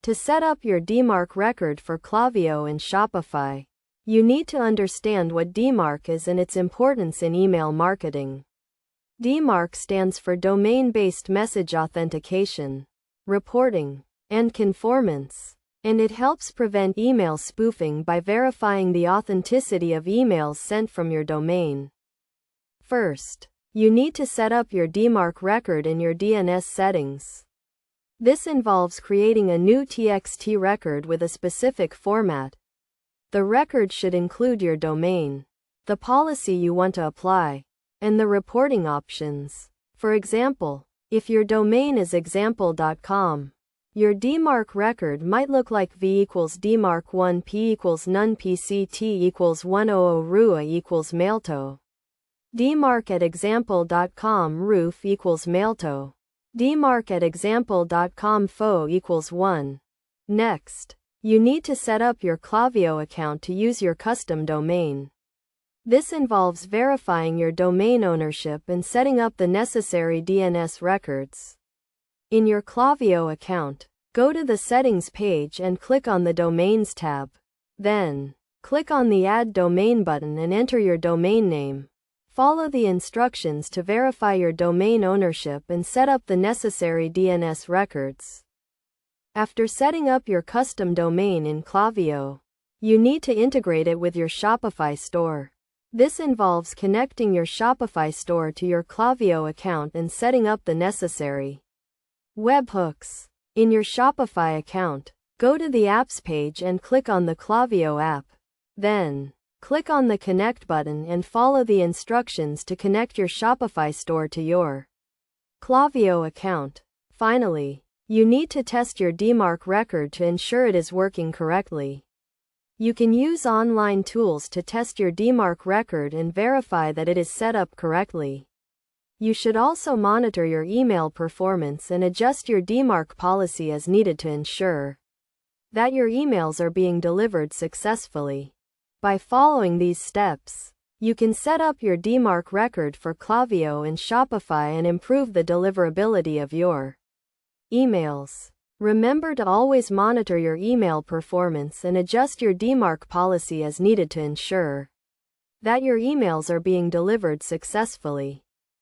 To set up your DMARC record for Klaviyo and Shopify, you need to understand what DMARC is and its importance in email marketing. DMARC stands for Domain-Based Message Authentication, Reporting, and Conformance, and it helps prevent email spoofing by verifying the authenticity of emails sent from your domain. First, you need to set up your DMARC record in your DNS settings. This involves creating a new TXT record with a specific format. The record should include your domain, the policy you want to apply, and the reporting options. For example, if your domain is example.com, your DMARC record might look like v equals DMARC1 p equals none pct equals 100 rua equals mailto. DMARC at example.com roof equals mailto. DMARC at example.com fo equals 1. Next, you need to set up your Klaviyo account to use your custom domain. This involves verifying your domain ownership and setting up the necessary DNS records. In your Klaviyo account, go to the Settings page and click on the Domains tab. Then, click on the Add Domain button and enter your domain name. Follow the instructions to verify your domain ownership and set up the necessary DNS records. After setting up your custom domain in Klaviyo, you need to integrate it with your Shopify store. This involves connecting your Shopify store to your Klaviyo account and setting up the necessary webhooks. In your Shopify account, go to the Apps page and click on the Klaviyo app. Then, click on the Connect button and follow the instructions to connect your Shopify store to your Klaviyo account. Finally, you need to test your DMARC record to ensure it is working correctly. You can use online tools to test your DMARC record and verify that it is set up correctly. You should also monitor your email performance and adjust your DMARC policy as needed to ensure that your emails are being delivered successfully. By following these steps, you can set up your DMARC record for Klaviyo and Shopify and improve the deliverability of your emails. Remember to always monitor your email performance and adjust your DMARC policy as needed to ensure that your emails are being delivered successfully.